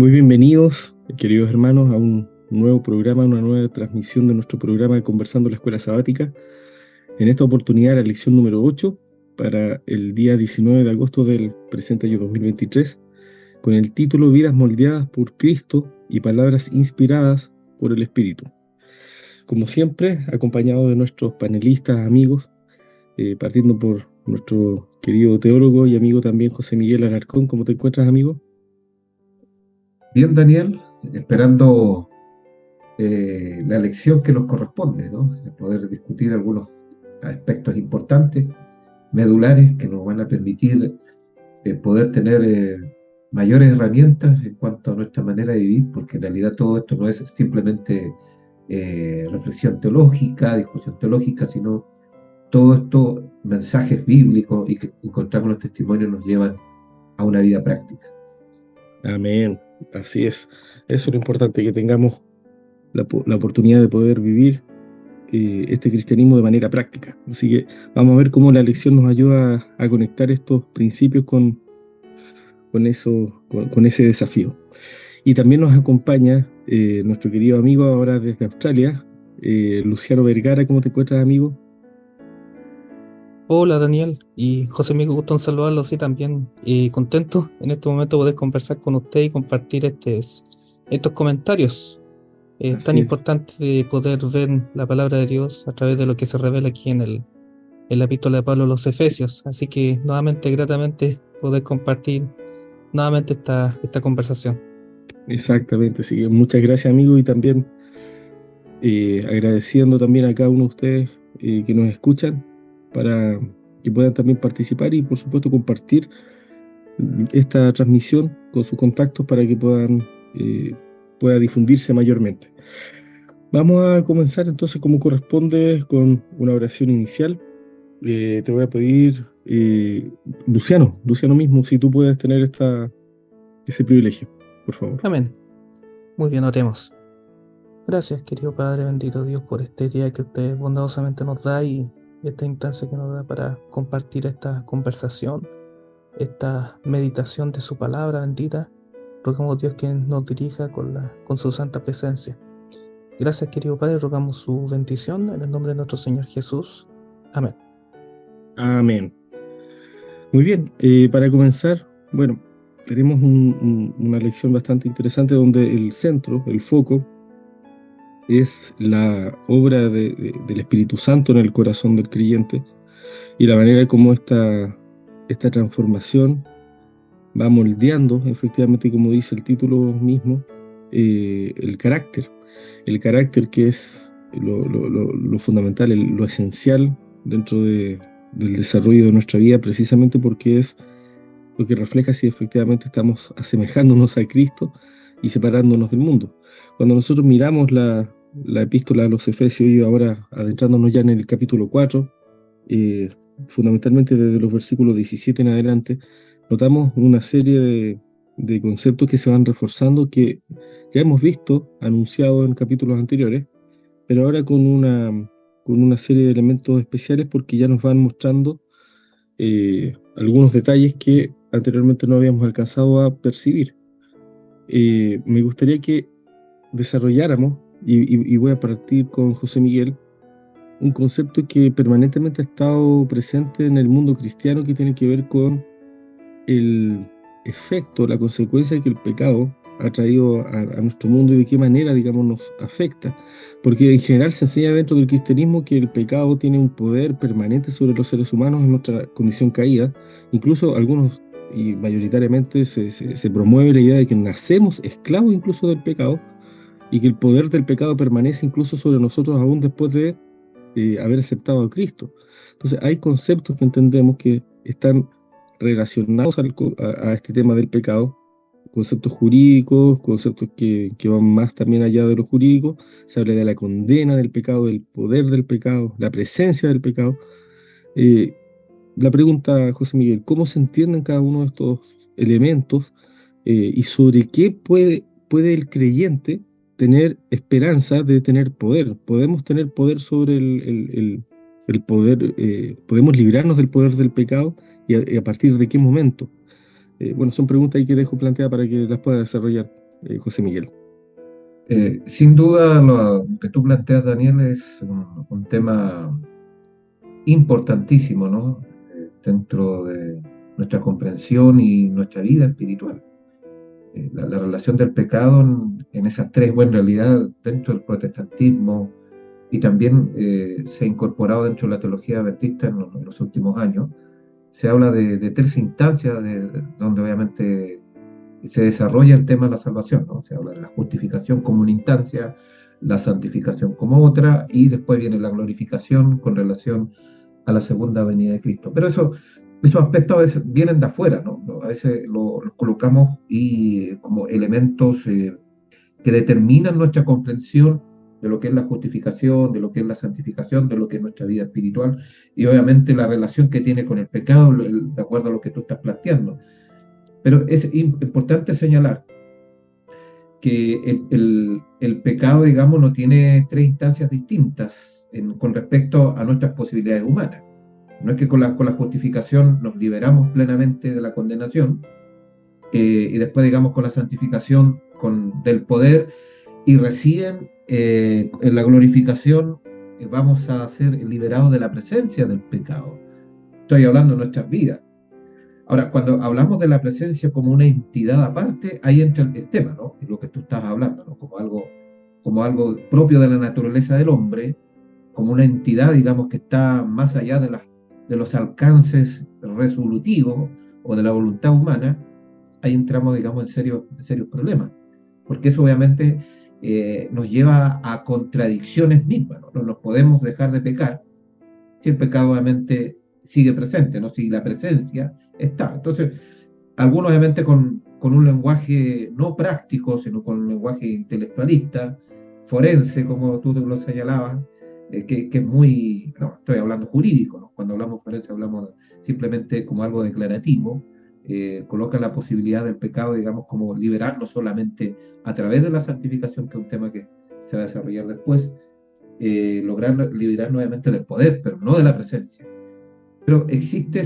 Muy bienvenidos, queridos hermanos, a un nuevo programa, una nueva transmisión de nuestro programa Conversando la Escuela Sabática. En esta oportunidad, la lección número 8 para el día 19 de agosto del presente año 2023, con el título Vidas moldeadas por Cristo y palabras inspiradas por el Espíritu. Como siempre, acompañado de nuestros panelistas, amigos, partiendo por nuestro querido teólogo y amigo también José Miguel Alarcón. ¿Cómo te encuentras, amigo? Bien, Daniel, esperando la lección que nos corresponde, ¿no? De poder discutir algunos aspectos importantes, medulares, que nos van a permitir poder tener mayores herramientas en cuanto a nuestra manera de vivir, porque en realidad todo esto no es simplemente reflexión teológica, discusión teológica, sino todo esto, mensajes bíblicos y que encontramos en los testimonios nos llevan a una vida práctica. Amén, así es. Eso es lo importante, que tengamos la oportunidad de poder vivir este cristianismo de manera práctica. Así que vamos a ver cómo la lección nos ayuda a conectar estos principios con ese desafío. Y también nos acompaña nuestro querido amigo ahora desde Australia, Luciano Vergara. ¿Cómo te encuentras, amigo? Hola Daniel y José, me gusta saludarlos, sí, también contento en este momento poder conversar con usted y compartir estos comentarios tan Así es. importantes de poder ver la palabra de Dios a través de lo que se revela aquí en la epístola de Pablo a los Efesios. Así que nuevamente, gratamente poder compartir nuevamente esta conversación. Exactamente, así que muchas gracias, amigo, y también agradeciendo también a cada uno de ustedes que nos escuchan para que puedan también participar y por supuesto compartir esta transmisión con sus contactos para que pueda difundirse mayormente. Vamos a comenzar entonces como corresponde con una oración inicial. Te voy a pedir, Luciano mismo, si tú puedes tener ese privilegio, por favor. Amén. Muy bien, oremos. Gracias, querido Padre bendito Dios, por este día que usted bondadosamente nos da y esta instancia que nos da para compartir esta conversación, esta meditación de su palabra bendita. Rogamos Dios que nos dirija con su santa presencia. Gracias, querido Padre, rogamos su bendición en el nombre de nuestro Señor Jesús. Amén. Amén. Muy bien, para comenzar, bueno, tenemos una lección bastante interesante donde el centro, el foco, es la obra del Espíritu Santo en el corazón del creyente y la manera como esta transformación va moldeando, efectivamente, como dice el título mismo, el carácter. El carácter que es lo fundamental, lo esencial dentro del desarrollo de nuestra vida, precisamente porque es lo que refleja si efectivamente estamos asemejándonos a Cristo y separándonos del mundo. Cuando nosotros miramos la epístola a los Efesios y ahora adentrándonos ya en el capítulo 4, eh, fundamentalmente desde los versículos 17 en adelante, notamos una serie de conceptos que se van reforzando, que ya hemos visto anunciados en capítulos anteriores, pero ahora con una serie de elementos especiales porque ya nos van mostrando algunos detalles que anteriormente no habíamos alcanzado a percibir. Me gustaría que desarrolláramos, y voy a partir con José Miguel, un concepto que permanentemente ha estado presente en el mundo cristiano, que tiene que ver con el efecto, la consecuencia que el pecado ha traído a nuestro mundo y de qué manera, digamos, nos afecta. Porque en general se enseña dentro del cristianismo que el pecado tiene un poder permanente sobre los seres humanos en nuestra condición caída. Incluso algunos, y mayoritariamente, se promueve la idea de que nacemos esclavos incluso del pecado y que el poder del pecado permanece incluso sobre nosotros aún después de haber aceptado a Cristo. Entonces hay conceptos que entendemos que están relacionados a este tema del pecado, conceptos jurídicos, conceptos que van más también allá de lo jurídico. Se habla de la condena del pecado, del poder del pecado, la presencia del pecado. Eh, la pregunta, José Miguel, ¿cómo se entienden cada uno de estos elementos y sobre qué puede el creyente tener esperanza de tener poder? ¿Podemos tener poder sobre el poder? ¿Podemos librarnos del poder del pecado y a partir de qué momento? Bueno, son preguntas ahí que dejo planteadas para que las pueda desarrollar. José Miguel. Sin duda, lo que tú planteas, Daniel, es un tema importantísimo, ¿no? Dentro de nuestra comprensión y nuestra vida espiritual. La relación del pecado en esas tres, bueno, en realidad dentro del protestantismo y también se ha incorporado dentro de la teología adventista en los últimos años, se habla de tres instancias donde obviamente se desarrolla el tema de la salvación, ¿no? Se habla de la justificación como una instancia, la santificación como otra, y después viene la glorificación con relación a la segunda venida de Cristo. Pero esos aspectos a veces vienen de afuera, ¿no? A veces los colocamos como elementos que determinan nuestra comprensión de lo que es la justificación, de lo que es la santificación, de lo que es nuestra vida espiritual, y obviamente la relación que tiene con el pecado, de acuerdo a lo que tú estás planteando. Pero es importante señalar que el pecado, digamos, no tiene tres instancias distintas con respecto a nuestras posibilidades humanas. No es que con la justificación nos liberamos plenamente de la condenación y después, digamos, con la santificación del poder y recién en la glorificación vamos a ser liberados de la presencia del pecado. Estoy hablando de nuestras vidas. Ahora, cuando hablamos de la presencia como una entidad aparte, ahí entra el tema, ¿no? Es lo que tú estás hablando, ¿no? Como algo propio de la naturaleza del hombre, como una entidad, digamos, que está más allá de los alcances resolutivos o de la voluntad humana. Ahí entramos, digamos, en serios problemas, porque eso obviamente nos lleva a contradicciones mismas, ¿no? No nos podemos dejar de pecar si el pecado obviamente sigue presente, ¿no? Si la presencia está. Entonces, algunos obviamente con un lenguaje no práctico, sino con un lenguaje intelectualista, forense, como tú lo señalabas, que es muy, no, estoy hablando jurídico, ¿no? Cuando hablamos forense hablamos simplemente como algo declarativo, coloca la posibilidad del pecado, digamos, como liberarnos solamente a través de la santificación, que es un tema que se va a desarrollar después, lograr liberar nuevamente del poder, pero no de la presencia. Pero existe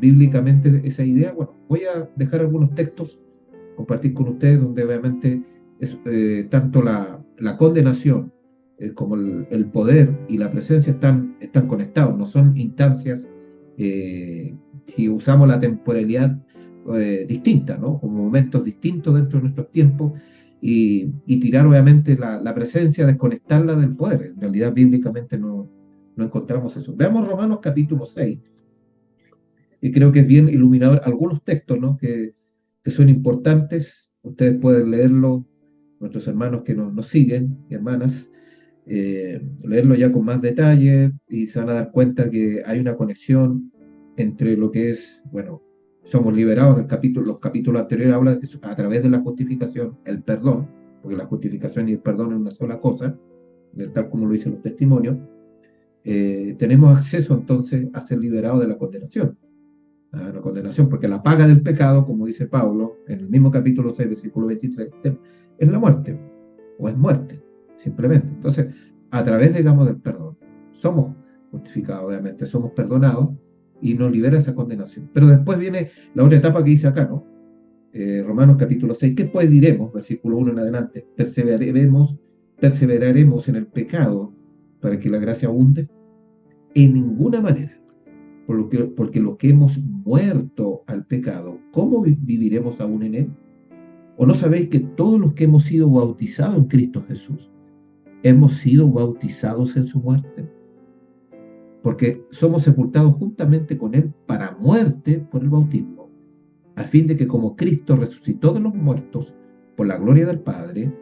bíblicamente esa idea. Bueno, voy a dejar algunos textos, compartir con ustedes, donde obviamente tanto la condenación como el poder y la presencia están conectados, no son instancias, si usamos la temporalidad distinta, ¿no? Como momentos distintos dentro de nuestros tiempos, y tirar obviamente la presencia, desconectarla del poder. En realidad bíblicamente no encontramos eso. Veamos Romanos capítulo 6, y creo que es bien iluminador algunos textos, ¿no? que son importantes. Ustedes pueden leerlo, nuestros hermanos que nos siguen, y hermanas, leerlo ya con más detalle y se van a dar cuenta que hay una conexión entre lo que es, bueno, somos liberados en los capítulos anteriores habla de que a través de la justificación, el perdón, porque la justificación y el perdón es una sola cosa, tal como lo dicen los testimonios, tenemos acceso entonces a ser liberados de la condenación. La condenación, porque la paga del pecado, como dice Pablo en el mismo capítulo 6, versículo 23, es la muerte, o es muerte, simplemente. Entonces, a través, digamos, del perdón, somos justificados, obviamente, somos perdonados y nos libera esa condenación. Pero después viene la otra etapa que dice acá, ¿no? Romanos capítulo 6, ¿qué pues diremos? Versículo 1 en adelante, perseveraremos en el pecado para que la gracia abunde. En ninguna manera, porque lo que hemos muerto al pecado, ¿cómo viviremos aún en él? ¿O no sabéis que todos los que hemos sido bautizados en Cristo Jesús, hemos sido bautizados en su muerte? Porque somos sepultados juntamente con él para muerte por el bautismo, a fin de que como Cristo resucitó de los muertos por la gloria del Padre,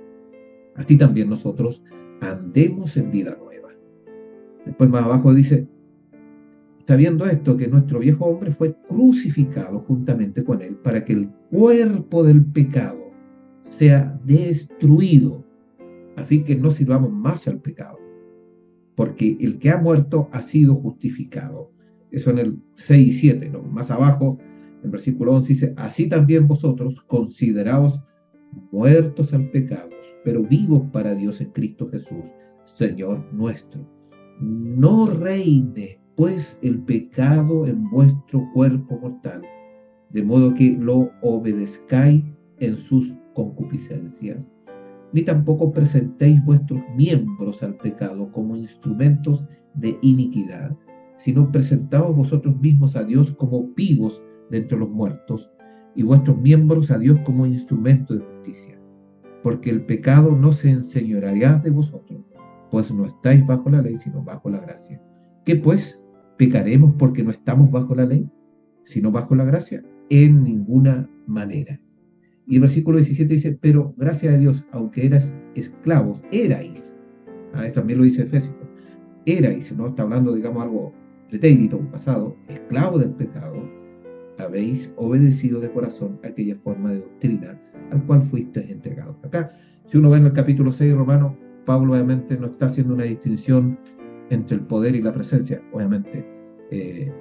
así también nosotros andemos en vida nueva. Después más abajo dice, sabiendo esto, que nuestro viejo hombre fue crucificado juntamente con él para que el cuerpo del pecado sea destruido, a fin que no sirvamos más al pecado, porque el que ha muerto ha sido justificado. Eso en el 6 y 7, ¿no? Más abajo, en versículo 11 dice, así también vosotros consideraos muertos al pecado, pero vivos para Dios en Cristo Jesús, Señor nuestro. No reine pues el pecado en vuestro cuerpo mortal, de modo que lo obedezcáis en sus concupiscencias, ni tampoco presentéis vuestros miembros al pecado como instrumentos de iniquidad, sino presentaos vosotros mismos a Dios como vivos de entre los muertos, y vuestros miembros a Dios como instrumento de justicia. Porque el pecado no se enseñoreará de vosotros, pues no estáis bajo la ley, sino bajo la gracia. ¿Qué pues? ¿Pecaremos porque no estamos bajo la ley, sino bajo la gracia? En ninguna manera. Y el versículo 17 dice, pero gracias a Dios, aunque erais esclavos, erais, también lo dice Efesios, erais, no está hablando, digamos, algo pretérito, un pasado, esclavo del pecado, habéis obedecido de corazón aquella forma de doctrina al cual fuisteis entregados. Acá, si uno ve en el capítulo 6 de Romanos, Pablo obviamente no está haciendo una distinción entre el poder y la presencia. Obviamente,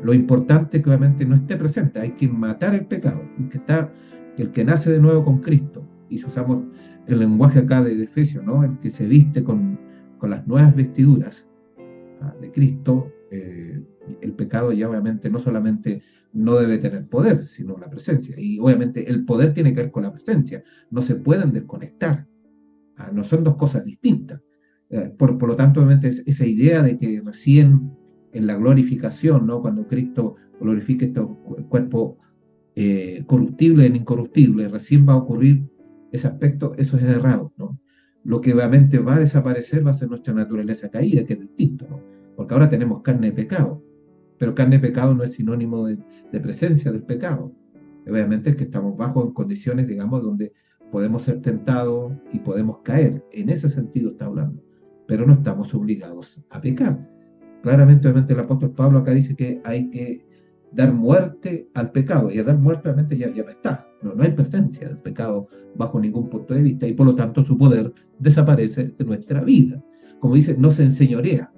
lo importante es que obviamente no esté presente, hay que matar el pecado, el que nace de nuevo con Cristo, y si usamos el lenguaje acá de Efesios, ¿no? El que se viste con las nuevas vestiduras de Cristo, el pecado ya obviamente no solamente no debe tener poder, sino la presencia. Y obviamente el poder tiene que ver con la presencia, no se pueden desconectar, no son dos cosas distintas. Por lo tanto, obviamente esa idea de que recién en la glorificación, ¿no? Cuando Cristo glorifique este cuerpo corruptible en incorruptible, recién va a ocurrir ese aspecto, eso es errado, ¿no? Lo que obviamente va a desaparecer va a ser nuestra naturaleza caída, que es distinto, ¿no? Porque ahora tenemos carne de pecado, pero carne de pecado no es sinónimo de presencia del pecado. Obviamente es que estamos bajo condiciones, digamos, donde podemos ser tentados y podemos caer. En ese sentido está hablando, pero no estamos obligados a pecar. Claramente, obviamente, el apóstol Pablo acá dice que hay que dar muerte al pecado, y a dar muerte obviamente ya no está, no hay presencia del pecado bajo ningún punto de vista, y por lo tanto su poder desaparece de nuestra vida. Como dice, no se enseñorea.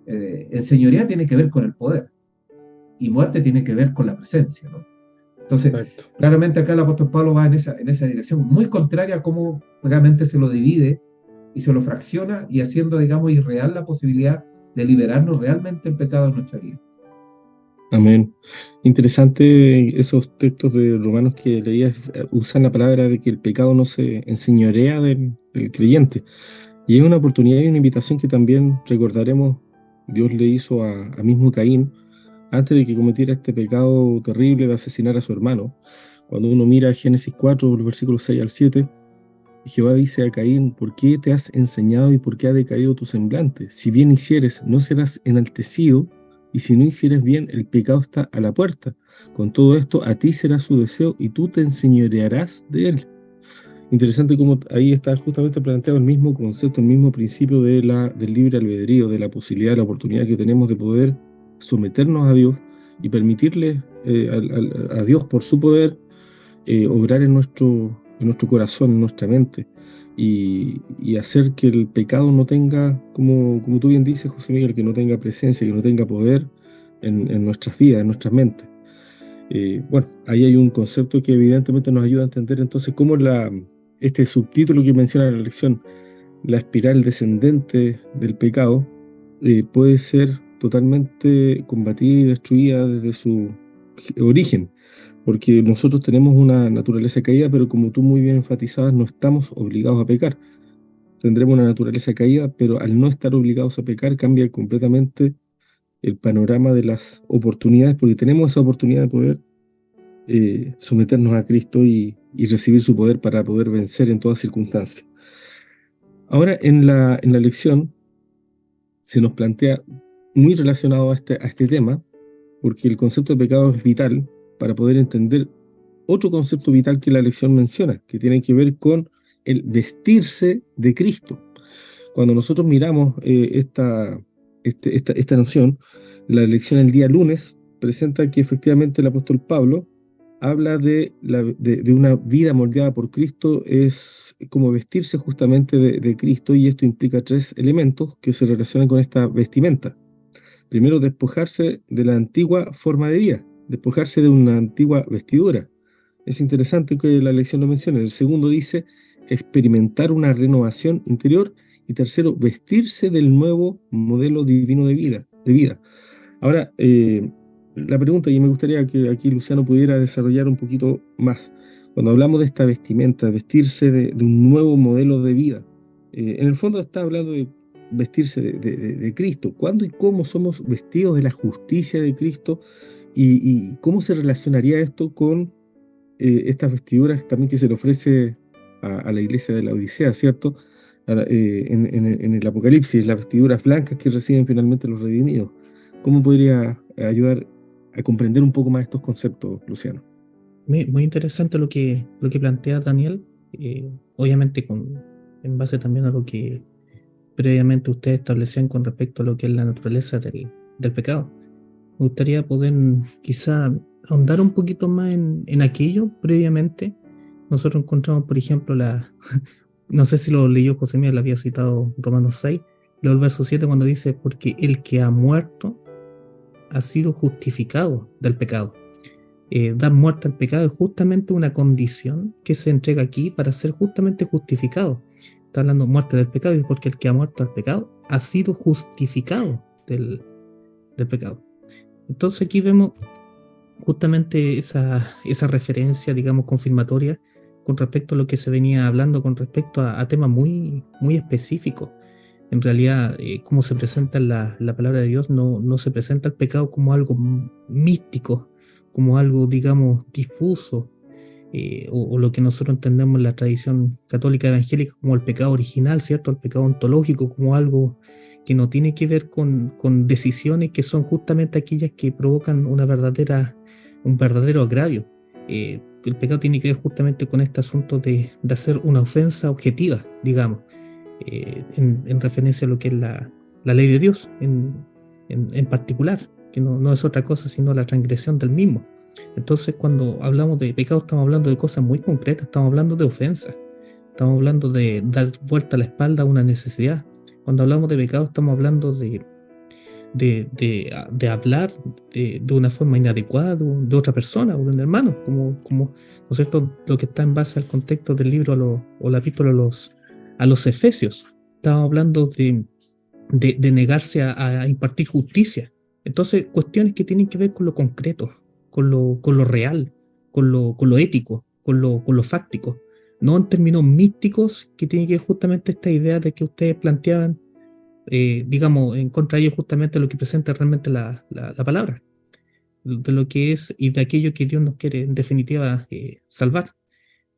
Enseñorea tiene que ver con el poder, y muerte tiene que ver con la presencia, ¿no? Entonces, exacto, claramente acá el apóstol Pablo va en esa dirección, muy contraria a cómo realmente se lo divide y se lo fracciona, y haciendo, digamos, irreal la posibilidad de liberarnos realmente del pecado en nuestra vida. Amén. Interesante esos textos de Romanos que leías, usan la palabra de que el pecado no se enseñorea del creyente. Y es una oportunidad y una invitación que también recordaremos, Dios le hizo a mismo Caín, antes de que cometiera este pecado terrible de asesinar a su hermano. Cuando uno mira Génesis 4, los versículos 6 al 7, Jehová dice a Caín, ¿por qué te has enseñado y por qué ha decaído tu semblante? Si bien hicieres, no serás enaltecido, y si no hicieres bien, el pecado está a la puerta. Con todo esto, a ti será su deseo y tú te enseñorearás de él. Interesante cómo ahí está justamente planteado el mismo concepto, el mismo principio del libre albedrío, de la posibilidad, la oportunidad que tenemos de poder someternos a Dios y permitirle a Dios por su poder obrar en nuestro corazón, en nuestra mente, y hacer que el pecado no tenga, como tú bien dices, José Miguel, que no tenga presencia, que no tenga poder en nuestras vidas, en nuestras mentes. Bueno, ahí hay un concepto que evidentemente nos ayuda a entender entonces cómo este subtítulo que menciona la lección, la espiral descendente del pecado, puede ser totalmente combatida y destruida desde su origen, porque nosotros tenemos una naturaleza caída, pero como tú muy bien enfatizabas, no estamos obligados a pecar. Tendremos una naturaleza caída, pero al no estar obligados a pecar cambia completamente el panorama de las oportunidades, porque tenemos esa oportunidad de poder someternos a Cristo y recibir su poder para poder vencer en todas circunstancias. Ahora en la lección se nos plantea muy relacionado a este tema, porque el concepto de pecado es vital para poder entender otro concepto vital que la lección menciona, que tiene que ver con el vestirse de Cristo. Cuando nosotros miramos esta noción, la lección del día lunes presenta que efectivamente el apóstol Pablo habla de una vida moldeada por Cristo, es como vestirse justamente de Cristo, y esto implica 3 elementos que se relacionan con esta vestimenta. Primero, despojarse de la antigua forma de vida, despojarse de una antigua vestidura. Es interesante que la lección lo mencione. El segundo dice experimentar una renovación interior, y tercero, vestirse del nuevo modelo divino de vida. Ahora, la pregunta, y me gustaría que aquí Luciano pudiera desarrollar un poquito más. Cuando hablamos de esta vestimenta, vestirse de un nuevo modelo de vida, en el fondo está hablando de vestirse de Cristo. ¿Cuándo y cómo somos vestidos de la justicia de Cristo? Y cómo se relacionaría esto con estas vestiduras también que se le ofrece a la iglesia de la Odisea, ¿cierto? En el Apocalipsis, las vestiduras blancas que reciben finalmente los redimidos. ¿Cómo podría ayudar a comprender un poco más estos conceptos, Luciano? Muy interesante lo que plantea Daniel, obviamente en base también a lo que previamente ustedes establecían con respecto a lo que es la naturaleza del pecado. Me gustaría poder quizá ahondar un poquito más en aquello previamente. Nosotros encontramos, por ejemplo, no sé si lo leyó José Miguel, había citado Romanos 6, leo el verso 7 cuando dice, porque el que ha muerto ha sido justificado del pecado. Dar muerte al pecado es justamente una condición que se entrega aquí para ser justamente justificado. Está hablando muerte del pecado y porque el que ha muerto al pecado ha sido justificado del pecado. Entonces aquí vemos justamente esa referencia, digamos, confirmatoria con respecto a lo que se venía hablando con respecto a temas muy, muy específicos. En realidad, cómo se presenta la palabra de Dios, no se presenta el pecado como algo místico, como algo, digamos, difuso, o lo que nosotros entendemos en la tradición católica evangélica como el pecado original, ¿cierto? El pecado ontológico, como algo que no tiene que ver con decisiones que son justamente aquellas que provocan un verdadero agravio. El pecado tiene que ver justamente con este asunto de hacer una ofensa objetiva, digamos, en referencia a lo que es la ley de Dios en particular, que no es otra cosa sino la transgresión del mismo. Entonces, cuando hablamos de pecado, estamos hablando de cosas muy concretas, estamos hablando de ofensas, estamos hablando de dar vuelta a la espalda a una necesidad. Cuando hablamos de pecado, estamos hablando de hablar de una forma inadecuada de otra persona o de un hermano, como ¿no es cierto? Lo que está en base al contexto del libro o la epístola a los Efesios. Estamos hablando de negarse a impartir justicia. Entonces, cuestiones que tienen que ver con lo concreto, con lo real, con lo ético, con lo fáctico, no en términos místicos, que tiene que ver justamente esta idea de que ustedes planteaban, digamos, en contra de ellos justamente lo que presenta realmente la palabra, de lo que es y de aquello que Dios nos quiere en definitiva salvar.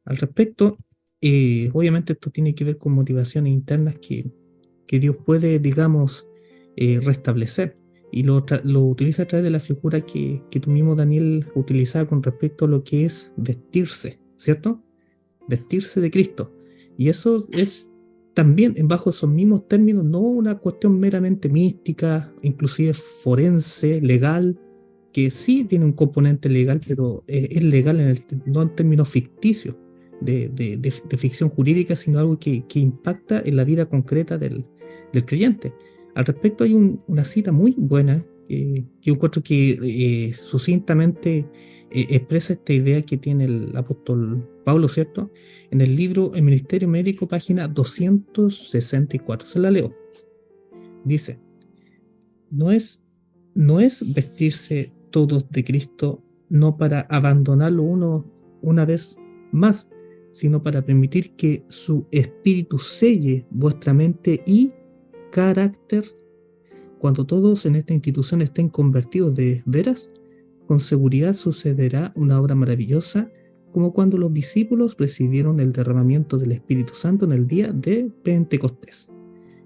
Al respecto, obviamente esto tiene que ver con motivaciones internas que Dios puede, digamos, restablecer. Y lo utiliza a través de la figura que tú mismo, Daniel, utilizaba con respecto a lo que es vestirse, ¿cierto? Vestirse de Cristo. Y eso es también, bajo esos mismos términos, no una cuestión meramente mística, inclusive forense, legal, que sí tiene un componente legal, pero es legal no en términos ficticios, de ficción jurídica, sino algo que impacta en la vida concreta del creyente. Al respecto hay una cita muy buena que encuentro que sucintamente expresa esta idea que tiene el apóstol Pablo, ¿cierto? En el libro El Ministerio Médico, página 264. Se la leo. Dice, no es vestirse todos de Cristo, no para abandonarlo una vez más, sino para permitir que su espíritu selle vuestra mente y carácter. Cuando todos en esta institución estén convertidos de veras, con seguridad sucederá una obra maravillosa, como cuando los discípulos recibieron el derramamiento del Espíritu Santo en el día de Pentecostés.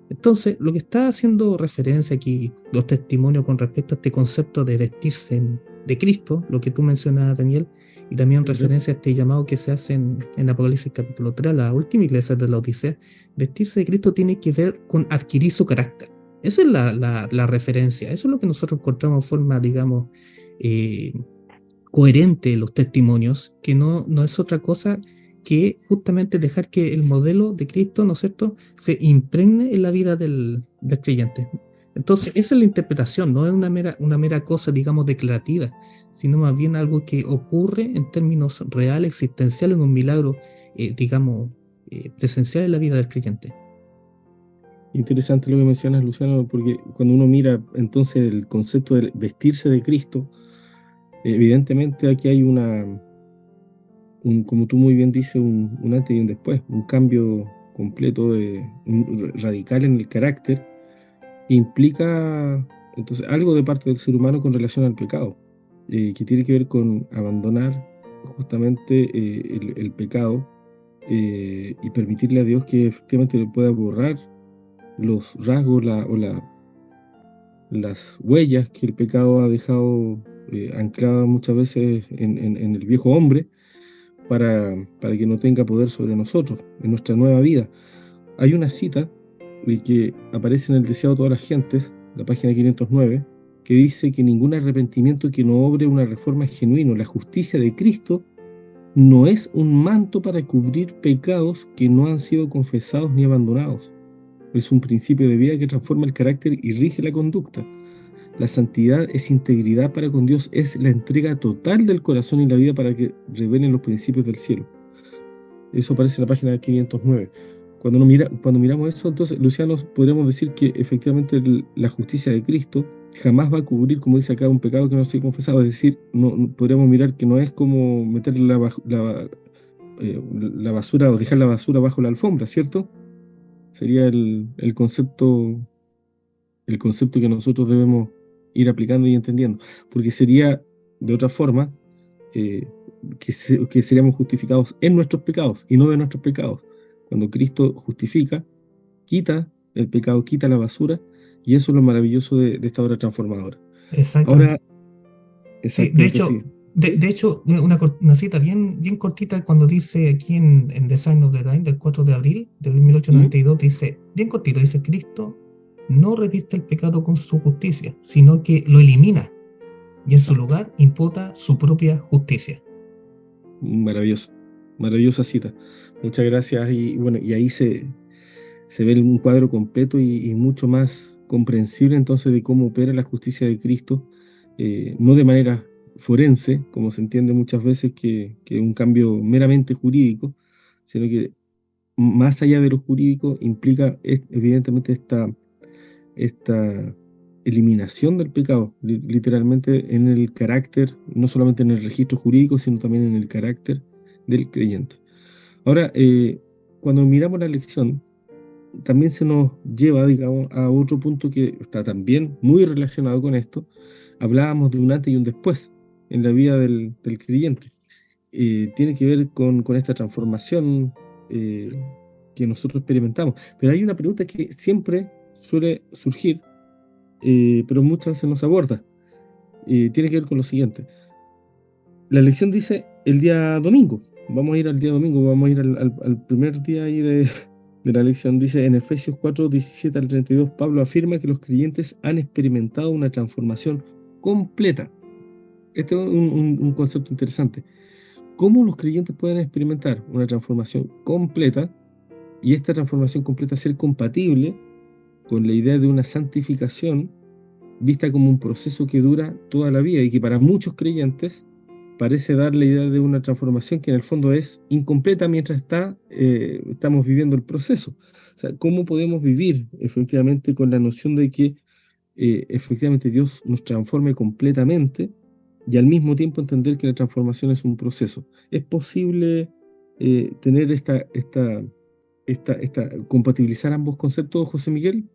Entonces, lo que está haciendo referencia aquí, los testimonios con respecto a este concepto de vestirse de Cristo, lo que tú mencionas, Daniel, y también referencia a este llamado que se hace en Apocalipsis capítulo 3, la última iglesia de la Odisea, vestirse de Cristo tiene que ver con adquirir su carácter. Esa es la referencia, eso es lo que nosotros encontramos de forma, digamos, coherente en los testimonios, que no es otra cosa que justamente dejar que el modelo de Cristo, ¿no es cierto?, se impregne en la vida del creyente. Entonces, esa es la interpretación, no es una mera cosa, digamos, declarativa, sino más bien algo que ocurre en términos reales, existenciales, en un milagro, digamos, presencial en la vida del creyente. Interesante lo que mencionas, Luciano, porque cuando uno mira entonces el concepto de vestirse de Cristo, evidentemente aquí hay como tú muy bien dices, un antes y un después, un cambio completo, radical en el carácter, implica entonces algo de parte del ser humano con relación al pecado, que tiene que ver con abandonar justamente el pecado, y permitirle a Dios que efectivamente le pueda borrar los rasgos las huellas que el pecado ha dejado ancladas muchas veces en el viejo hombre, para que no tenga poder sobre nosotros en nuestra nueva vida. Hay una cita que aparece en el Deseado de todas las gentes, la página 509, que dice que ningún arrepentimiento que no obre una reforma es genuino. La justicia de Cristo no es un manto para cubrir pecados que no han sido confesados ni abandonados. Es un principio de vida que transforma el carácter y rige la conducta. La santidad es integridad para con Dios, es la entrega total del corazón y la vida para que revelen los principios del cielo. Eso aparece en la página 509. Cuando miramos eso, entonces, Luciano, podríamos decir que efectivamente la justicia de Cristo jamás va a cubrir, como dice acá, un pecado que no sea confesado. Es decir, podríamos mirar que no es como meter la basura o dejar la basura bajo la alfombra, ¿cierto? Sería el concepto que nosotros debemos ir aplicando y entendiendo, porque sería de otra forma que seríamos justificados en nuestros pecados y no de nuestros pecados. Cuando Cristo justifica, quita el pecado, quita la basura, y eso es lo maravilloso de esta obra transformadora. Exactamente. Ahora, Sí, exactamente, sí. de hecho, una cita bien cortita cuando dice aquí en The Sign of the Time del 4 de abril del 1892, dice, bien cortito, dice, Cristo no reviste el pecado con su justicia, sino que lo elimina y en su lugar imputa su propia justicia. Maravilloso, maravillosa cita. Muchas gracias. Y bueno, y ahí se ve un cuadro completo y mucho más comprensible entonces de cómo opera la justicia de Cristo, no de manera forense, como se entiende muchas veces que un cambio meramente jurídico, sino que más allá de lo jurídico implica evidentemente esta eliminación del pecado, literalmente en el carácter, no solamente en el registro jurídico, sino también en el carácter del creyente. Ahora, cuando miramos la lección, también se nos lleva, digamos, a otro punto que está también muy relacionado con esto. Hablábamos de un antes y un después en la vida del creyente. Tiene que ver con esta transformación que nosotros experimentamos. Pero hay una pregunta que siempre suele surgir, pero muchas veces no se aborda. Tiene que ver con lo siguiente. La lección dice el día domingo. Vamos a ir al día domingo, vamos a ir al primer día ahí de la lección. Dice en Efesios 4, 17 al 32, Pablo afirma que los creyentes han experimentado una transformación completa. Este es un concepto interesante. ¿Cómo los creyentes pueden experimentar una transformación completa y esta transformación completa ser compatible con la idea de una santificación vista como un proceso que dura toda la vida y que para muchos creyentes parece dar la idea de una transformación que en el fondo es incompleta mientras estamos viviendo el proceso? O sea, ¿cómo podemos vivir efectivamente con la noción de que efectivamente Dios nos transforme completamente y al mismo tiempo entender que la transformación es un proceso? ¿Es posible tener compatibilizar ambos conceptos, José Miguel?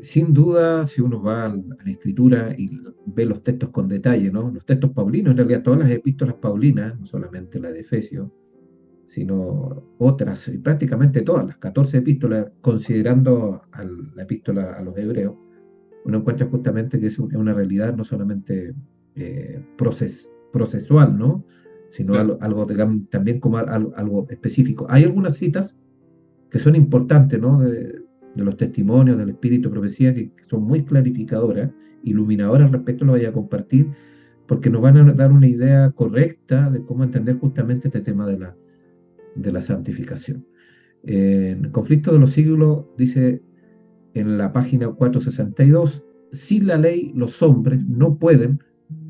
Sin duda, si uno va a la escritura y ve los textos con detalle, ¿no? Los textos paulinos, en realidad todas las epístolas paulinas, no solamente la de Efesios, sino otras, y prácticamente todas las 14 epístolas, considerando la epístola a los hebreos, uno encuentra justamente que es una realidad no solamente procesual, ¿no? Sino Claro. algo digamos, también como algo específico. Hay algunas citas que son importantes, ¿no? De los testimonios del Espíritu de Profecía, que son muy clarificadoras, iluminadoras respecto a lo que voy a compartir, porque nos van a dar una idea correcta de cómo entender justamente este tema de la santificación. En el Conflicto de los Siglos dice en la página 462, sin la ley los hombres no pueden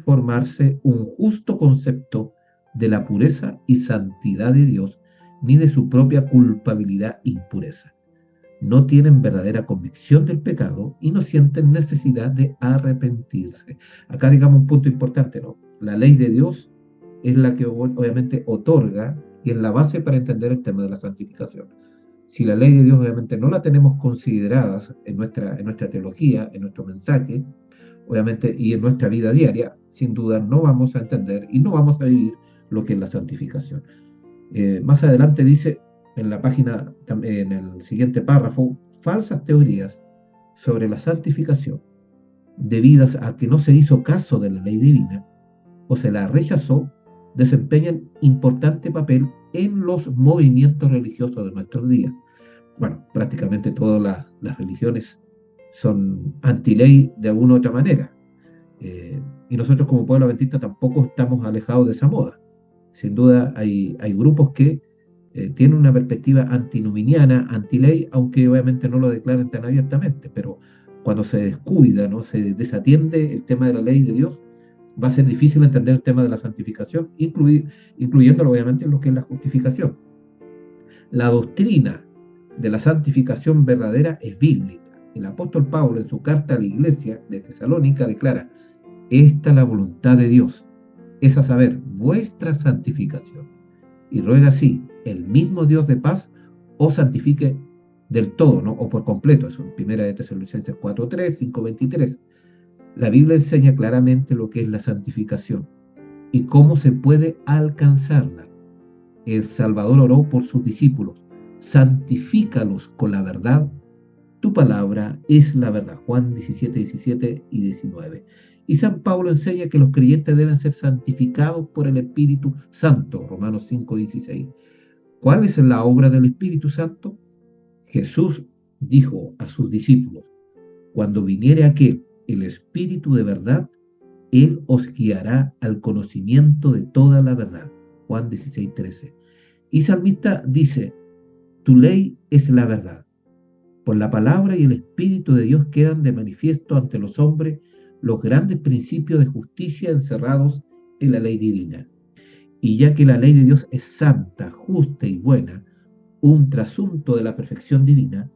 formarse un justo concepto de la pureza y santidad de Dios, ni de su propia culpabilidad e impureza. No tienen verdadera convicción del pecado y no sienten necesidad de arrepentirse. Acá digamos un punto importante, ¿no? La ley de Dios es la que obviamente otorga y es la base para entender el tema de la santificación. Si la ley de Dios obviamente no la tenemos considerada en nuestra teología, en nuestro mensaje, obviamente, y en nuestra vida diaria, sin duda no vamos a entender y no vamos a vivir lo que es la santificación. Más adelante dice en la página, en el siguiente párrafo, falsas teorías sobre la santificación, debidas a que no se hizo caso de la ley divina o se la rechazó, desempeñan importante papel en los movimientos religiosos de nuestros días. Bueno, prácticamente todas las religiones son anti-ley de alguna u otra manera. Y nosotros como pueblo adventista tampoco estamos alejados de esa moda. Sin duda hay grupos que tienen una perspectiva antinuminiana, anti-ley, aunque obviamente no lo declaren tan abiertamente, pero cuando se descuida, ¿no?, se desatiende el tema de la ley de Dios, va a ser difícil entender el tema de la santificación, incluyéndolo obviamente en lo que es la justificación. La doctrina de la santificación verdadera es bíblica. El apóstol Pablo en su carta a la iglesia de Tesalónica declara: esta es la voluntad de Dios, es a saber, vuestra santificación. Y ruega así, el mismo Dios de paz os santifique del todo, ¿no?, o por completo. Eso en 1 de Tesalonicenses 4:3, 5:23. La Biblia enseña claramente lo que es la santificación y cómo se puede alcanzarla. El Salvador oró por sus discípulos: santifícalos con la verdad, tu palabra es la verdad. Juan 17, 17 y 19. Y San Pablo enseña que los creyentes deben ser santificados por el Espíritu Santo. Romanos 5, 16. ¿Cuál es la obra del Espíritu Santo? Jesús dijo a sus discípulos: cuando viniere aquel, el Espíritu de verdad, Él os guiará al conocimiento de toda la verdad. Juan 16, 13. Y Salmista dice: tu ley es la verdad. Por la palabra y el Espíritu de Dios quedan de manifiesto ante los hombres los grandes principios de justicia encerrados en la ley divina. Y ya que la ley de Dios es santa, justa y buena, un trasunto de la perfección divina,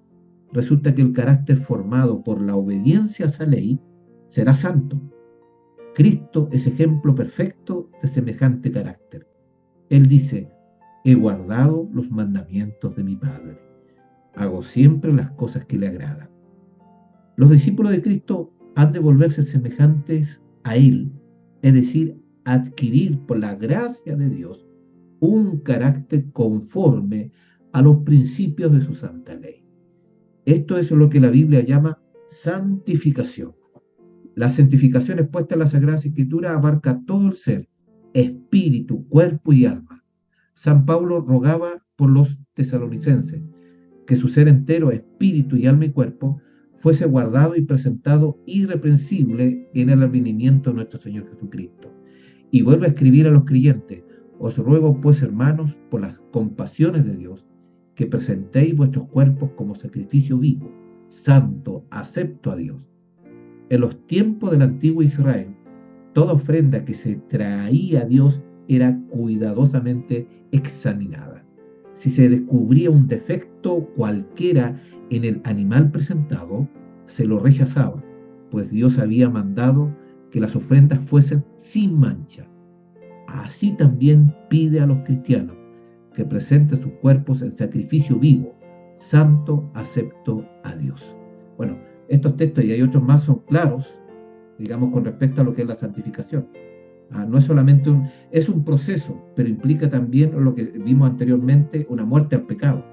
resulta que el carácter formado por la obediencia a esa ley será santo. Cristo es ejemplo perfecto de semejante carácter. Él dice: he guardado los mandamientos de mi Padre. Hago siempre las cosas que le agradan. Los discípulos de Cristo han de volverse semejantes a Él, es decir, adquirir por la gracia de Dios un carácter conforme a los principios de su santa ley. Esto es lo que la Biblia llama santificación. La santificación expuesta en la Sagrada Escritura abarca todo el ser, espíritu, cuerpo y alma. San Pablo rogaba por los tesalonicenses que su ser entero, espíritu y alma y cuerpo, fuese guardado y presentado irreprensible en el advenimiento de nuestro Señor Jesucristo. Y vuelve a escribir a los creyentes: os ruego pues, hermanos, por las compasiones de Dios, que presentéis vuestros cuerpos como sacrificio vivo, santo, acepto a Dios. En los tiempos del antiguo Israel, toda ofrenda que se traía a Dios era cuidadosamente examinada. Si se descubría un defecto cualquiera en el animal presentado, se lo rechazaba, pues Dios había mandado que las ofrendas fuesen sin mancha. Así también pide a los cristianos que presenten sus cuerpos en sacrificio vivo, santo, acepto a Dios. Bueno, estos textos y hay otros más son claros, digamos, con respecto a lo que es la santificación. No es solamente es un proceso, pero implica también lo que vimos anteriormente, una muerte al pecado.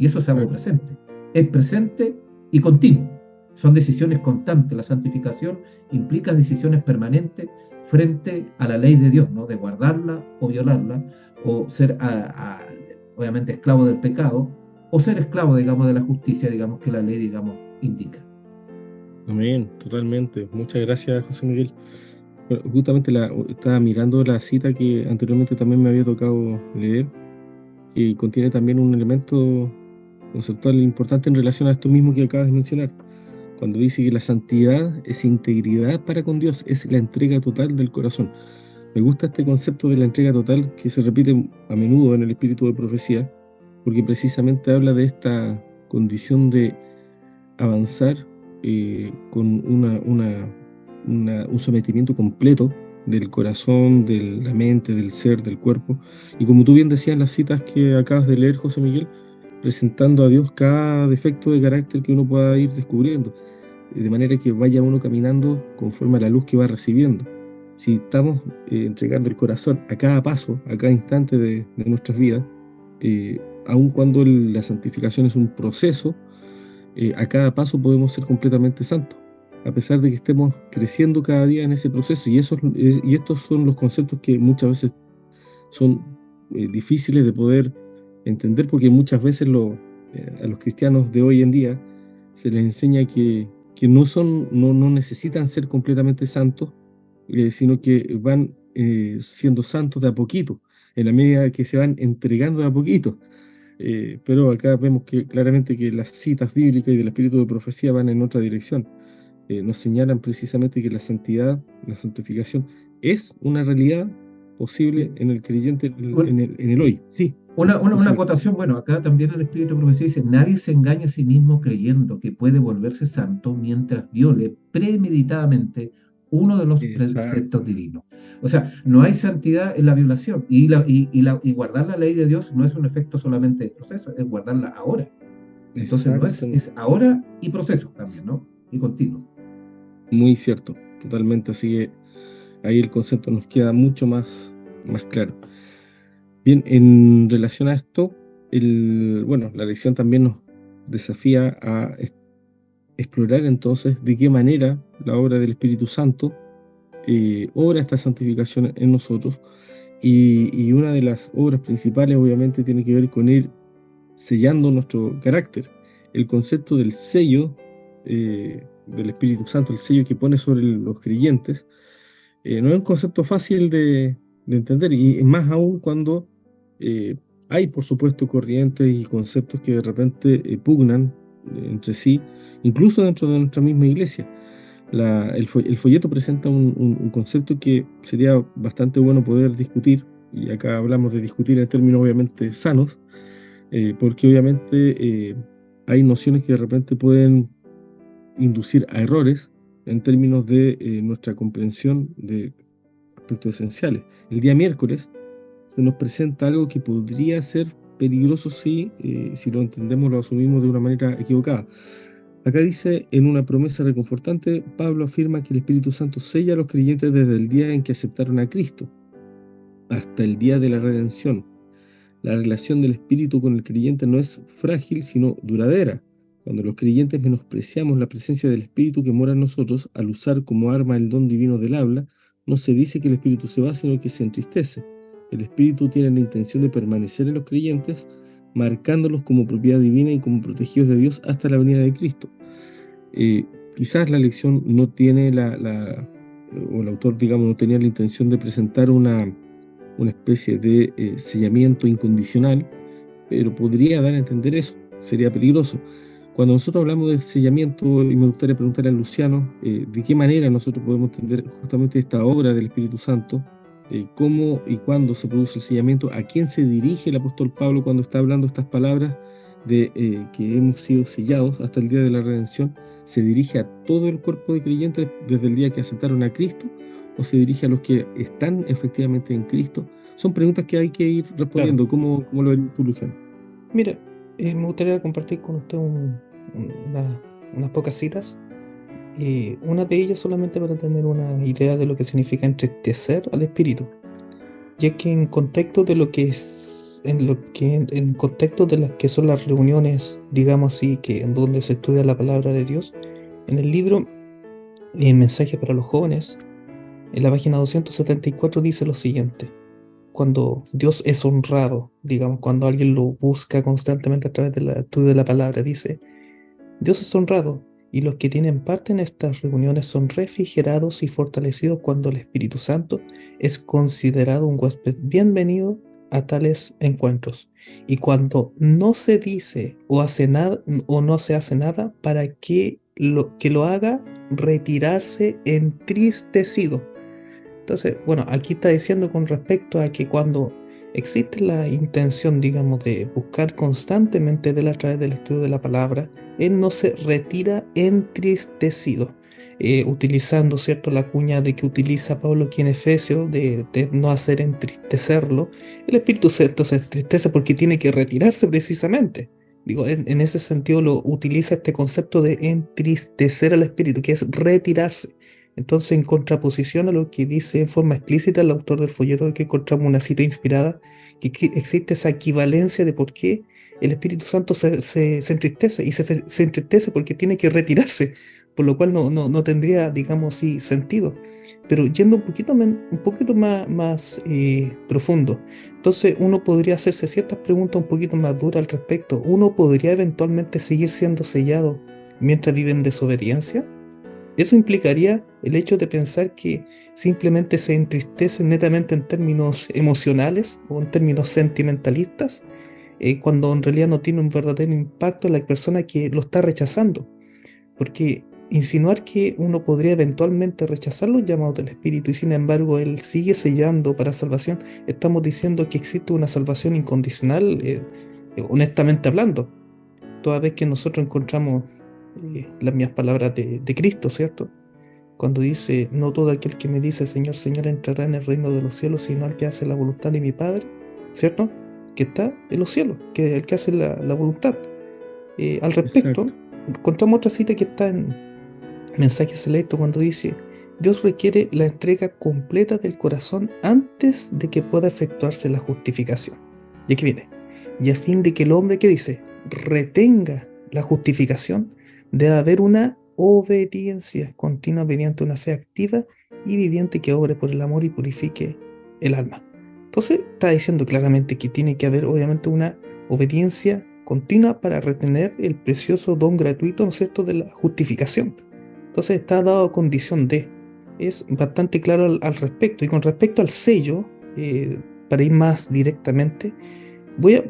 Y eso es algo presente. Es presente y continuo. Son decisiones constantes. La santificación implica decisiones permanentes frente a la ley de Dios, ¿no?, de guardarla o violarla, o ser obviamente esclavo del pecado, o ser esclavo, digamos, de la justicia, digamos, que la ley, digamos, indica. Amén, totalmente. Muchas gracias, José Miguel. Bueno, justamente estaba mirando la cita que anteriormente también me había tocado leer, que contiene también un elemento conceptual importante en relación a esto mismo que acabas de mencionar, cuando dice que la santidad es integridad para con Dios, es la entrega total del corazón. Me gusta este concepto de la entrega total que se repite a menudo en el espíritu de profecía, porque precisamente habla de esta condición de avanzar con un sometimiento completo del corazón, de la mente, del ser, del cuerpo. Y como tú bien decías en las citas que acabas de leer, José Miguel, presentando a Dios cada defecto de carácter que uno pueda ir descubriendo, de manera que vaya uno caminando conforme a la luz que va recibiendo. Si estamos entregando el corazón a cada paso, a cada instante de nuestras vidas, aun cuando la santificación es un proceso, a cada paso podemos ser completamente santos, a pesar de que estemos creciendo cada día en ese proceso. Y estos son los conceptos que muchas veces son difíciles de poder entender, porque muchas veces a los cristianos de hoy en día se les enseña que no necesitan ser completamente santos, sino que van siendo santos de a poquito, en la medida que se van entregando de a poquito. Pero acá vemos que claramente que las citas bíblicas y del espíritu de profecía van en otra dirección. Nos señalan precisamente que la santidad, la santificación, es una realidad posible en el creyente, en el hoy. Sí. Una acotación, bueno, acá también el Espíritu de Profecía dice, nadie se engaña a sí mismo creyendo que puede volverse santo mientras viole premeditadamente uno de los preceptos divinos. O sea, no hay santidad en la violación, y guardar la ley de Dios no es un efecto solamente de proceso, es guardarla ahora. Entonces es ahora y proceso también, ¿no? Y continuo. Muy cierto, totalmente. Así que ahí el concepto nos queda mucho más claro. Bien, en relación a esto, la lección también nos desafía a explorar entonces de qué manera la obra del Espíritu Santo obra esta santificación en nosotros. Y una de las obras principales obviamente tiene que ver con ir sellando nuestro carácter. El concepto del sello del Espíritu Santo, el sello que pone sobre los creyentes, no es un concepto fácil de entender, y más aún cuando hay, por supuesto, corrientes y conceptos que de repente pugnan entre sí, incluso dentro de nuestra misma iglesia. El folleto presenta un concepto que sería bastante bueno poder discutir, y acá hablamos de discutir en términos obviamente sanos, porque obviamente hay nociones que de repente pueden inducir a errores en términos de nuestra comprensión de aspectos esenciales. El día miércoles se nos presenta algo que podría ser peligroso si lo entendemos, lo asumimos de una manera equivocada. Acá dice, en una promesa reconfortante, Pablo afirma que el Espíritu Santo sella a los creyentes desde el día en que aceptaron a Cristo hasta el día de la redención. La relación del Espíritu con el creyente no es frágil, sino duradera. Cuando los creyentes menospreciamos la presencia del Espíritu que mora en nosotros, al usar como arma el don divino del habla, no se dice que el Espíritu se va, sino que se entristece. El Espíritu tiene la intención de permanecer en los creyentes, marcándolos como propiedad divina y como protegidos de Dios hasta la venida de Cristo. Quizás la lección no tiene o el autor, digamos, no tenía la intención de presentar una especie de sellamiento incondicional, pero podría dar a entender eso, sería peligroso. Cuando nosotros hablamos de sellamiento, y me gustaría preguntarle a Luciano, ¿de qué manera nosotros podemos entender justamente esta obra del Espíritu Santo? ¿Cómo y cuándo se produce el sellamiento? ¿A quién se dirige el apóstol Pablo cuando está hablando estas palabras de que hemos sido sellados hasta el día de la redención? ¿Se dirige a todo el cuerpo de creyentes desde el día que aceptaron a Cristo? ¿O se dirige a los que están efectivamente en Cristo? Son preguntas que hay que ir respondiendo. Claro. ¿Cómo lo ves tú, Luciano? Mira, me gustaría compartir con usted unas pocas citas. Una de ellas solamente para tener una idea de lo que significa entristecer al espíritu. Ya que en contexto de lo que es, en contexto de las que son las reuniones, digamos así, que en donde se estudia la palabra de Dios, en el libro Mensaje para los jóvenes, en la página 274 dice lo siguiente: cuando Dios es honrado, digamos, cuando alguien lo busca constantemente a través del estudio de la palabra, dice, Dios es honrado, y los que tienen parte en estas reuniones son refrigerados y fortalecidos cuando el Espíritu Santo es considerado un huésped bienvenido a tales encuentros. Y cuando no se dice o hace nada, o no se hace nada para que lo haga retirarse entristecido. Entonces, bueno, aquí está diciendo con respecto a que cuando existe la intención, digamos, de buscar constantemente de él a través del estudio de la palabra, él no se retira entristecido. utilizando, ¿cierto?, la cuña de que utiliza Pablo aquí en Efesios, de no hacer entristecerlo. El Espíritu Santo se entristece porque tiene que retirarse precisamente. Digo, en ese sentido lo utiliza este concepto de entristecer al Espíritu, que es retirarse. Entonces, en contraposición a lo que dice en forma explícita el autor del folleto, que encontramos una cita inspirada, que existe esa equivalencia de por qué el Espíritu Santo se entristece, y se entristece porque tiene que retirarse, por lo cual no tendría, digamos así, sentido. Pero yendo un poquito más profundo, entonces uno podría hacerse ciertas preguntas un poquito más duras al respecto. ¿Uno podría eventualmente seguir siendo sellado mientras vive en desobediencia? Eso implicaría el hecho de pensar que simplemente se entristece netamente en términos emocionales o en términos sentimentalistas, cuando en realidad no tiene un verdadero impacto en la persona que lo está rechazando. Porque insinuar que uno podría eventualmente rechazar los llamados del Espíritu y sin embargo Él sigue sellando para salvación, estamos diciendo que existe una salvación incondicional, honestamente hablando, toda vez que nosotros encontramos las mismas palabras de Cristo, ¿cierto? Cuando dice, no todo aquel que me dice Señor, Señor entrará en el reino de los cielos, sino el que hace la voluntad de mi Padre, ¿cierto? Que está en los cielos, que es el que hace la voluntad. Al respecto, Exacto. encontramos otra cita que está en Mensaje Selecto cuando dice, Dios requiere la entrega completa del corazón antes de que pueda efectuarse la justificación. Y aquí viene, y a fin de que el hombre, que dice, retenga la justificación, debe haber una obediencia continua mediante una fe activa y viviente que obre por el amor y purifique el alma. Entonces está diciendo claramente que tiene que haber obviamente una obediencia continua para retener el precioso don gratuito, ¿no es cierto?, de la justificación. Entonces está dado a condición de. Es bastante claro al respecto. Y con respecto al sello, para ir más directamente, voy a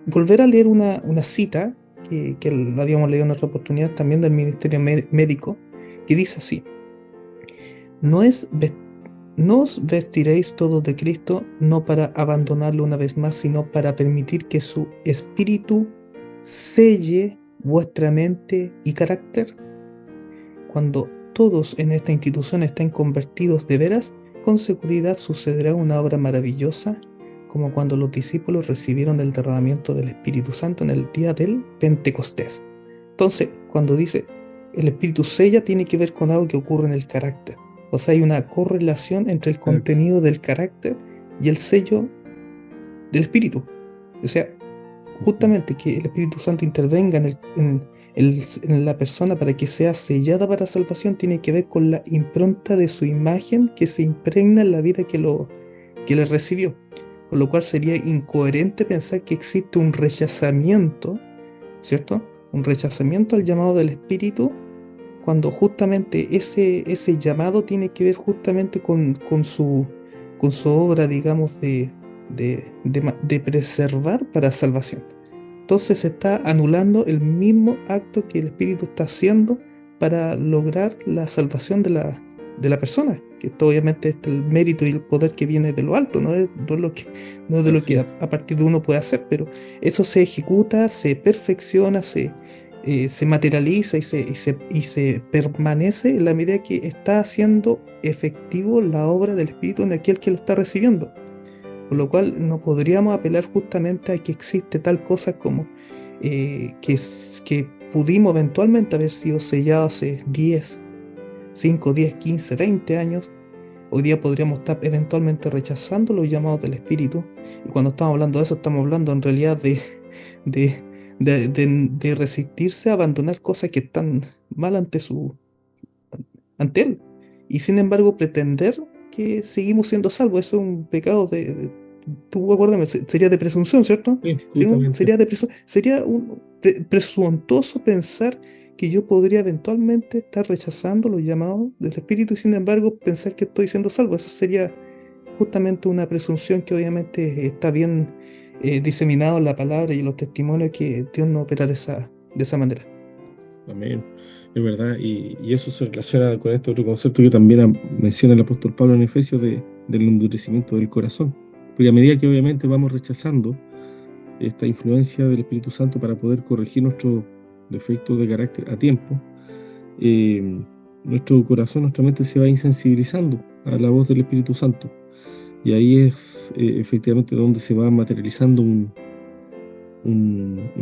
volver a leer una cita que la habíamos leído en otra oportunidad también del Ministerio Médico, que dice así: no os vestiréis todos de Cristo, no para abandonarlo una vez más, sino para permitir que su espíritu selle vuestra mente y carácter. Cuando todos en esta institución estén convertidos de veras, con seguridad sucederá una obra maravillosa, como cuando los discípulos recibieron el derramamiento del Espíritu Santo en el día del Pentecostés. Entonces, cuando dice el Espíritu sella, tiene que ver con algo que ocurre en el carácter. O sea, hay una correlación entre el Exacto. contenido del carácter y el sello del Espíritu. O sea, justamente que el Espíritu Santo intervenga en la persona para que sea sellada para salvación tiene que ver con la impronta de su imagen que se impregna en la vida que le recibió. Con lo cual sería incoherente pensar que existe un rechazamiento, ¿cierto? Un rechazamiento al llamado del Espíritu, cuando justamente ese llamado tiene que ver justamente con su obra, digamos, de preservar para salvación. Entonces se está anulando el mismo acto que el Espíritu está haciendo para lograr la salvación de la persona, que esto obviamente es el mérito y el poder que viene de lo alto, no es de lo Así que es. a partir de uno puede hacer, pero eso se ejecuta, se perfecciona, se materializa y se permanece en la medida que está haciendo efectivo la obra del Espíritu en aquel que lo está recibiendo. Por lo cual no podríamos apelar justamente a que existe tal cosa como que pudimos eventualmente haber sido sellados hace 5, 10, 15, 20 años. Hoy día podríamos estar eventualmente rechazando los llamados del Espíritu. Y cuando estamos hablando de eso, estamos hablando en realidad de resistirse a abandonar cosas que están mal ante Él. Y sin embargo, pretender que seguimos siendo salvos, eso es un pecado tú acuérdame, sería de presunción, ¿cierto? Sí, justamente. Sería presuntuoso pensar que yo podría eventualmente estar rechazando los llamados del Espíritu y sin embargo pensar que estoy siendo salvo. Eso sería justamente una presunción que obviamente está bien diseminado en la palabra y en los testimonios, que Dios no opera de esa manera. Amén. Es verdad. Y eso se relaciona con este otro concepto que también menciona el apóstol Pablo en Efesios del endurecimiento del corazón. Porque a medida que obviamente vamos rechazando esta influencia del Espíritu Santo para poder corregir nuestros defectos de carácter a tiempo, nuestro corazón, nuestra mente se va insensibilizando a la voz del Espíritu Santo. Y ahí es efectivamente donde se va materializando un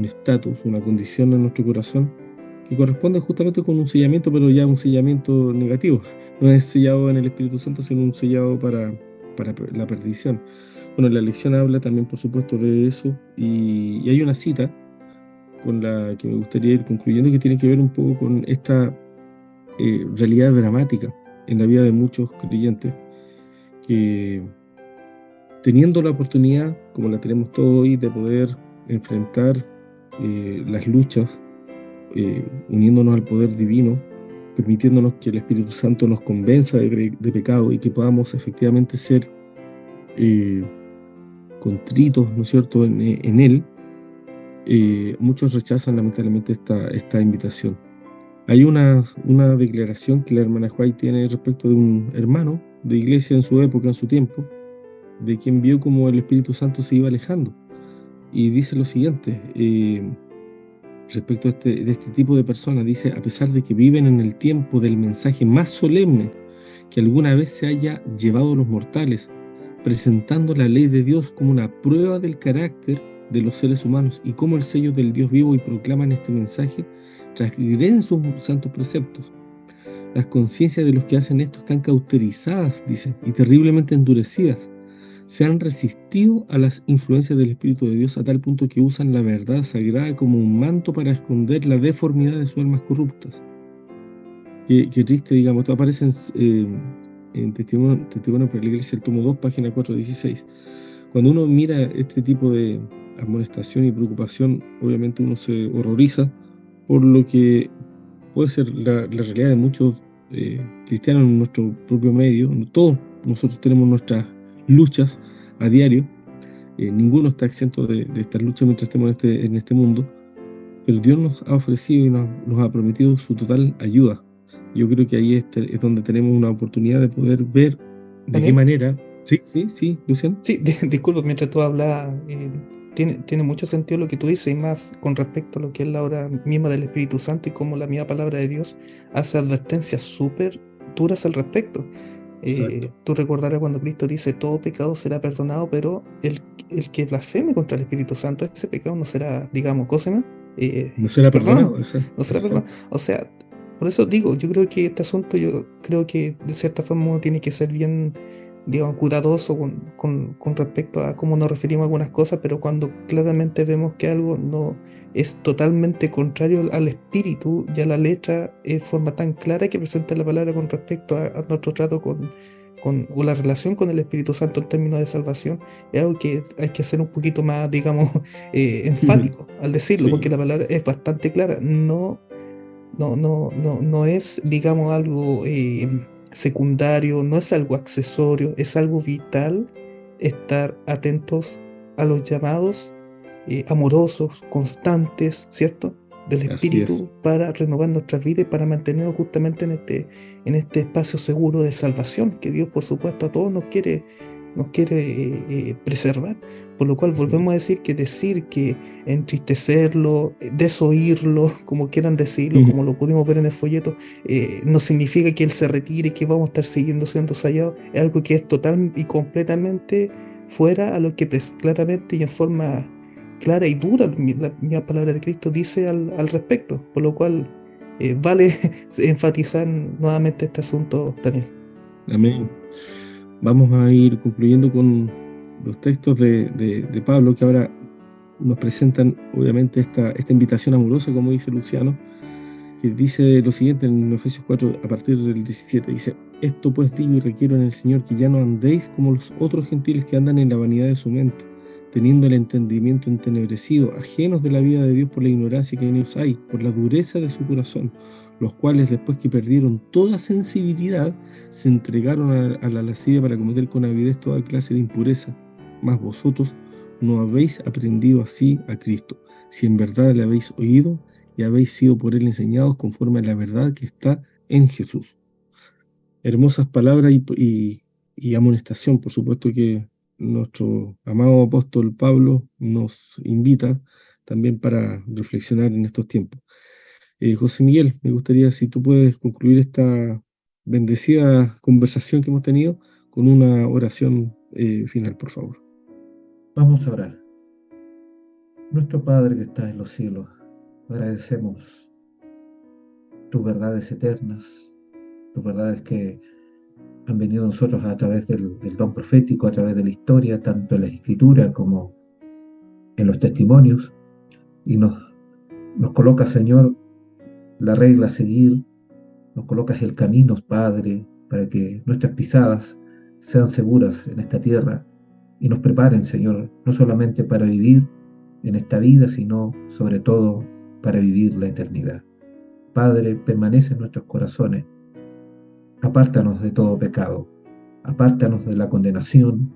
estatus, una condición en nuestro corazón que corresponde justamente con un sellamiento, pero ya un sellamiento negativo. No es sellado en el Espíritu Santo, sino un sellado para la perdición. Bueno, la lección habla también, por supuesto, de eso, y hay una cita con la que me gustaría ir concluyendo que tiene que ver un poco con esta realidad dramática en la vida de muchos creyentes que, teniendo la oportunidad, como la tenemos todos hoy, de poder enfrentar las luchas, uniéndonos al poder divino, permitiéndonos que el Espíritu Santo nos convenza de pecado y que podamos efectivamente ser contritos, ¿no es cierto?, en Él. Muchos rechazan lamentablemente esta invitación. Hay una declaración que la hermana White tiene respecto de un hermano de iglesia en su época, en su tiempo, de quien vio como el Espíritu Santo se iba alejando. Y dice lo siguiente, respecto de este tipo de personas, dice: a pesar de que viven en el tiempo del mensaje más solemne que alguna vez se haya llevado a los mortales, presentando la ley de Dios como una prueba del carácter de los seres humanos y como el sello del Dios vivo, y proclaman este mensaje, transgreden sus santos preceptos. Las conciencias de los que hacen esto están cauterizadas, dice, y terriblemente endurecidas. Se han resistido a las influencias del Espíritu de Dios a tal punto que usan la verdad sagrada como un manto para esconder la deformidad de sus almas corruptas. Qué triste, digamos. Esto aparece en Testimonio para la Iglesia, el tomo 2, página 416. Cuando uno mira este tipo de amonestación y preocupación, obviamente uno se horroriza por lo que puede ser la realidad de muchos cristianos en nuestro propio medio. Todos nosotros tenemos nuestras luchas a diario. Ninguno está exento de estas luchas mientras estemos en este mundo, pero Dios nos ha ofrecido y nos ha prometido su total ayuda. Yo creo que ahí es donde tenemos una oportunidad de poder ver de qué Daniel, manera. Sí, Luciano. sí, disculpa, mientras tú hablas, tiene mucho sentido lo que tú dices, y más con respecto a lo que es la obra misma del Espíritu Santo y cómo la misma palabra de Dios hace advertencias súper duras al respecto. Exacto. Tú recordarás cuando Cristo dice: todo pecado será perdonado, pero el que blasfeme contra el Espíritu Santo, ese pecado no será, digamos, ¿cómo se llama? No será perdonado. Perdonado, no será perdonado. Exacto. O sea, por eso digo, yo creo que este asunto, yo creo que de cierta forma uno tiene que ser bien, digamos, cuidadoso con respecto a cómo nos referimos a algunas cosas, pero cuando claramente vemos que algo no es totalmente contrario al espíritu, ya la letra es forma tan clara que presenta la palabra con respecto a nuestro trato o la relación con el Espíritu Santo en términos de salvación, es algo que hay que ser un poquito más, digamos, enfático al decirlo, porque Sí. la palabra es bastante clara. No es, digamos, algo secundario, no es algo accesorio, es algo vital estar atentos a los llamados amorosos, constantes, ¿cierto? Del Así es. Espíritu para renovar nuestras vidas y para mantenernos justamente en este espacio seguro de salvación que Dios, por supuesto, a todos nos quiere preservar. Por lo cual Sí. volvemos a decir que entristecerlo, desoírlo, como quieran decirlo, como lo pudimos ver en el folleto, no significa que Él se retire, que vamos a estar siguiendo siendo sallados. Es algo que es total y completamente fuera a lo que claramente y en forma clara y dura la misma palabra de Cristo dice al respecto. Por lo cual vale enfatizar nuevamente este asunto, Daniel. Amén. Vamos a ir concluyendo con los textos de Pablo, que ahora nos presentan obviamente esta invitación amorosa, como dice Luciano, que dice lo siguiente en Efesios 4, a partir del 17, dice: esto pues digo y requiero en el Señor, que ya no andéis como los otros gentiles que andan en la vanidad de su mente, teniendo el entendimiento entenebrecido, ajenos de la vida de Dios por la ignorancia que en ellos hay, por la dureza de su corazón, los cuales, después que perdieron toda sensibilidad, se entregaron a la lascivia para cometer con avidez toda clase de impureza. Mas vosotros no habéis aprendido así a Cristo, si en verdad le habéis oído y habéis sido por él enseñados conforme a la verdad que está en Jesús. Hermosas palabras y amonestación, por supuesto, que nuestro amado apóstol Pablo nos invita también para reflexionar en estos tiempos. José Miguel, me gustaría si tú puedes concluir esta bendecida conversación que hemos tenido con una oración final, por favor. Vamos a orar. Nuestro Padre que estás en los cielos, agradecemos tus verdades eternas, tus verdades que han venido a nosotros a través del don profético, a través de la historia, tanto en la escritura como en los testimonios, y nos colocas, Señor, la regla a seguir, nos colocas el camino, Padre, para que nuestras pisadas sean seguras en esta tierra y nos preparen, Señor, no solamente para vivir en esta vida, sino sobre todo para vivir la eternidad. Padre, permanece en nuestros corazones, apártanos de todo pecado, apártanos de la condenación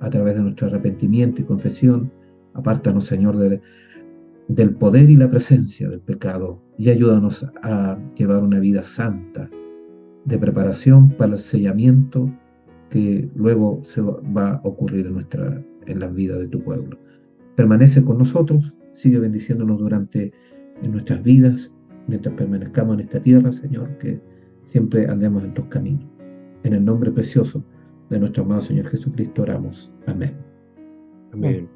a través de nuestro arrepentimiento y confesión, apártanos, Señor, del poder y la presencia del pecado y ayúdanos a llevar una vida santa, de preparación para el sellamiento que luego se va a ocurrir en la vida de tu pueblo. Permanece con nosotros, sigue bendiciéndonos en nuestras vidas, mientras permanezcamos en esta tierra, Señor, que siempre andemos en tus caminos. En el nombre precioso de nuestro amado Señor Jesucristo oramos. Amén. Amén.